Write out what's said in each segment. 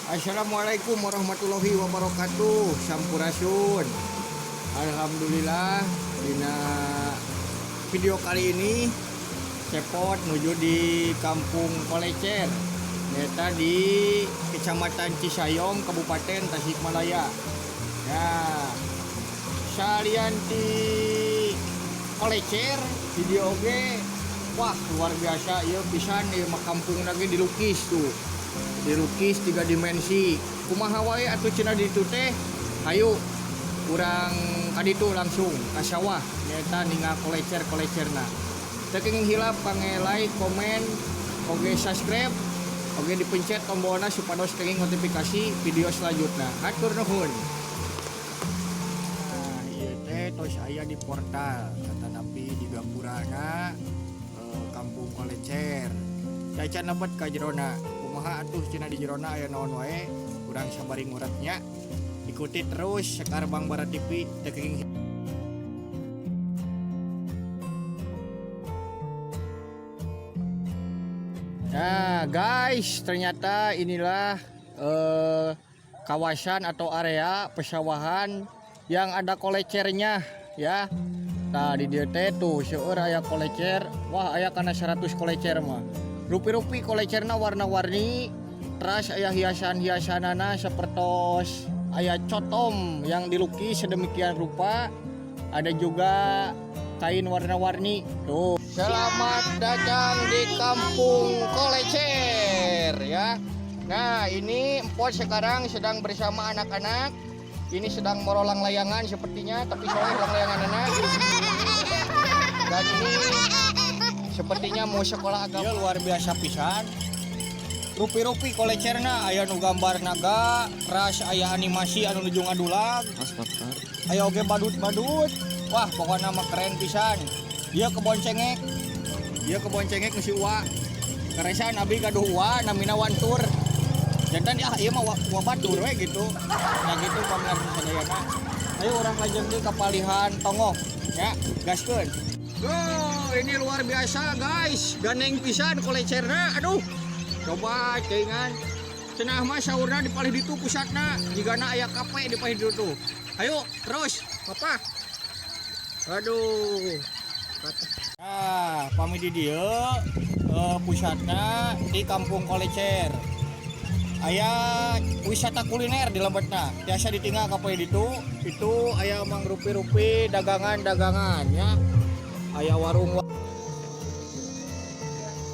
Assalamualaikum warahmatullahi wabarakatuh. Sampurasun. Alhamdulillah dina video kali ini Cepot menuju di Kampung Kolecer, nyata di Kecamatan Cisayong, Kabupaten Tasikmalaya. Ya, salian di Kolecer video oge, wah luar biasa ya pisan ya, kampung lagi dilukis tuh. Dilukis 3 dimensi. Kumaha wae atuh cenah ditu teh. Hayu urang kaditu langsung ka sawah nyata ningal kolecer-kolecerna. Teu kenging hilap pange like, komen, oge subscribe, oge dipencet tombolna supados kenging notifikasi video selanjutnya. Hatur nuhun. Nah, ieu teh tos aya di portal kata napi di gapurana Kampung Kolecer. Dacan lebet ka jerona. Kumaha atuh cenah di jerona aya naon wae, urang sabari nguratnya. Ikuti terus Sekar Bang Barat TV teu kenging. Nah guys, ternyata inilah kawasan atau area pesawahan yang ada kolecernya ya. Nah di dieu teh tuh seueur aya kolecer. Wah aya kana 100 kolecer mah. Rupi-rupi kolecerna warna-warni. Teras aya hiasan-hiasanana sapertos aya cotom yang dilukis sedemikian rupa. Ada juga kain warna-warni. Tuh. Selamat datang di Kampung Kolecer ya. Nah, ini Empot sekarang sedang bersama anak-anak. Ini sedang merolang layangan sepertinya, tapi soalnya rolang layangan anak. Dan ini sepertinya mau sekolah agama. Luar biasa pisan. Rupi-rupi kolecerna aya nu gambar naga, ras aya animasi anu nuju ngadulag. Aya oge badut-badut. Wah, pokoknya mah keren pisan. Dia kebon cengek. Dia kebon cengek nu si Uwa. Karesan abi gaduh Uwa namina wantur. Jantan ieu mah Uwa batur we gitu. Nah gitu pameran sadayana. Ayo orang lajeng deui kapalihan tongok ya, gaskeun. Oh, ini luar biasa guys. Ganeng pisan kolecerna. Aduh. Coba ceuingan. Cenah mah saurna dipalih ditu pusatna. Jigana aya kape dipalih ditu tuh. Ayo terus, Papa. Aduh. Nah, pami di dieu pusatna di Kampung Kolecer. Aya wisata kuliner di lebetna. Biasa ditinggal ka poe ditu, itu aya mang rupi-rupi dagangan-dagangan ya. Aya warung.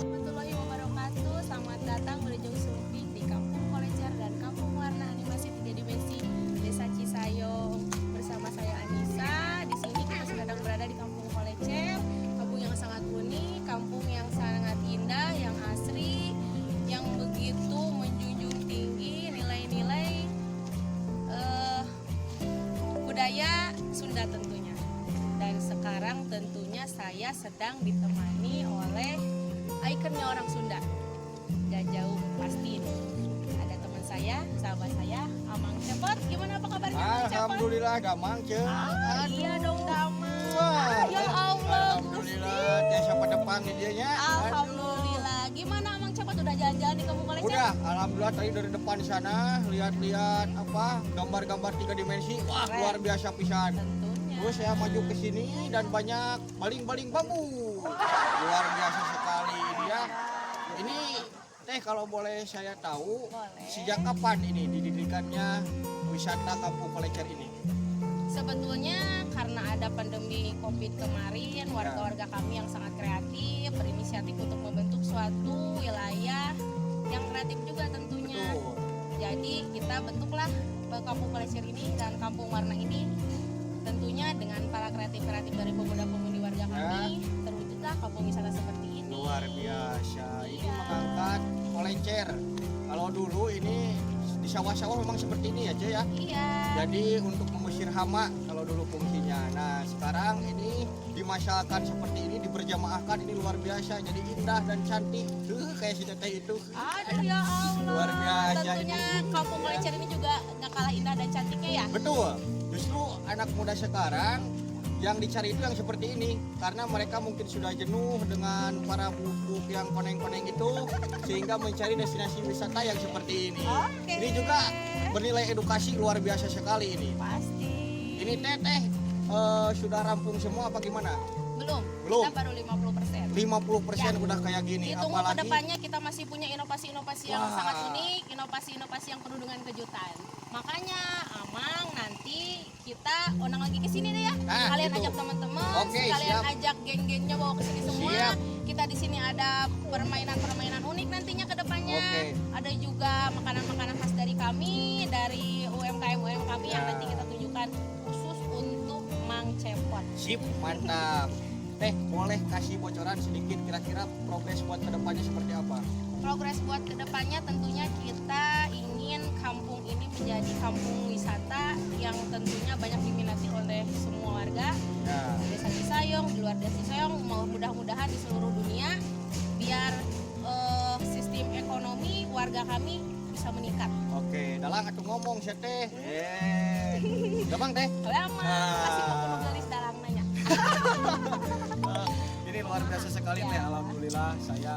Warahmatullahi wabarakatuh. Selamat datang berjumpa Sumping di Kampung Kolecer dan Kampung Warna Animasi 3 Dimensi Desa Cisayong. Bersama saya Anissa. Di sini kita sedang berada di Kampung Kolecer, kampung yang sangat unik, kampung yang sangat indah, yang asri, yang begitu menjunjung tinggi nilai-nilai budaya Sunda tentunya. Dan sekarang tentunya saya sedang ditemani oleh ikonnya orang Sunda. Gak jauh pasti ini. Ada teman saya, sahabat saya, Amang Cepot. Gimana apa kabarnya Amang Cepot? Alhamdulillah damang ceung. Iya dong damang. Wah, Ya Allah. alhamdulillah teh siapa depan di dieu nya. Alhamdulillah. Gimana Amang Cepot udah jalan-jalan di Kampung Kolecer? Udah, alhamdulillah tadi dari depan di sana lihat-lihat apa gambar-gambar 3 dimensi. Wah, Keren. luar biasa pisan. Tentunya. Terus saya maju ke sini dan banyak baling-baling bambu. Luar biasa sekali dia. Ini teh kalau boleh saya tahu, Boleh. sejak kapan ini didirikannya wisata Kampung Kolecer ini? Sebetulnya karena ada pandemi COVID kemarin, warga-warga kami yang sangat kreatif berinisiatif untuk membentuk suatu wilayah yang kreatif juga tentunya. Betul. Jadi kita bentuklah Kampung Kolecer ini dan Kampung Warna ini tentunya dengan para kreatif-kreatif dari pemuda-pemudi warga kami terwujudlah kampung wisata seperti ini. Luar biasa. Ini Iya. mengangkat kolecer. Kalau dulu ini di sawah-sawah memang seperti ini aja ya. Iya. Jadi untuk mengusir hama kalau dulu fungsinya. Nah sekarang ini dimasyalkan seperti ini, diberjamaahkan, ini luar biasa. Jadi indah dan cantik. Kayak si teteh itu. Aduh ya Allah. Luar biasa Tentunya ini. Kampung Kolecer ini juga gak kalah indah dan cantiknya ya. Betul. Justru anak muda sekarang yang dicari itu yang seperti ini karena mereka mungkin sudah jenuh dengan para buk yang koneng-koneng itu sehingga mencari destinasi wisata yang seperti ini. Oke. Ini juga bernilai edukasi luar biasa sekali ini. Pasti. Ini teh sudah rampung semua apa gimana? Belum. Belum. Kita baru 50%. 50% udah kayak gini. Ditunggu Apalagi kedepannya kita masih punya inovasi-inovasi yang Wah. sangat unik, inovasi-inovasi yang penuh dengan kejutan. Makanya Amang nanti kita undang lagi ke sini deh ya. Nah, Kalian gitu. ajak teman-teman, Oke, kalian siap. ajak geng-gengnya bawa ke sini semua. Siap. Kita di sini ada permainan-permainan unik nantinya ke depannya. Oke. Ada juga makanan-makanan khas dari kami, dari UMKM kami yang Nah. nanti kita tunjukkan khusus untuk Mang Cepot. sip, mantap. Teh, boleh kasih bocoran sedikit kira-kira progres buat kedepannya seperti apa? Progres buat kedepannya tentunya kita ingin kampung ini menjadi kampung wisata yang tentunya banyak diminati oleh semua warga Ya. di Desa Cisayong, di luar Desa Cisayong, mau mudah-mudahan di seluruh dunia biar sistem ekonomi warga kami bisa meningkat. Oke, dalang atuh ngomong sih teh. Gampang teh. Lama kasih penuh garis dalam nanya. Ini luar biasa sekali Ya. teh. Alhamdulillah saya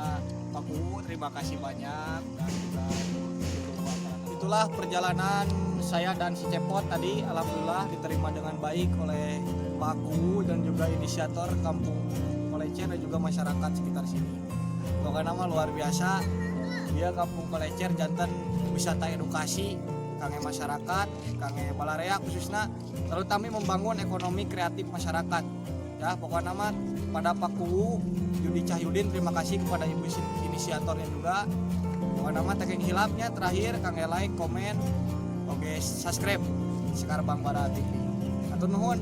Pak Bu, terima kasih banyak dan juga itulah perjalanan saya dan si Cepot tadi. Alhamdulillah diterima dengan baik oleh Pak Bu dan juga inisiator Kampung Kolecer dan juga masyarakat sekitar sini. Pokoknya nama luar biasa. Dia Kampung Kolecer jantan wisata edukasi kangge masyarakat, kangge balarea khususnya terutama membangun ekonomi kreatif masyarakat. Ya, pokoknya nama pada Pak Kuwu Yudi Cahyudin terima kasih kepada ibu inisiatornya juga. Pokoknya nama taking hilapnya terakhir kangge like, komen, oke subscribe Sekar Bang Bara TV. Atur nuhun.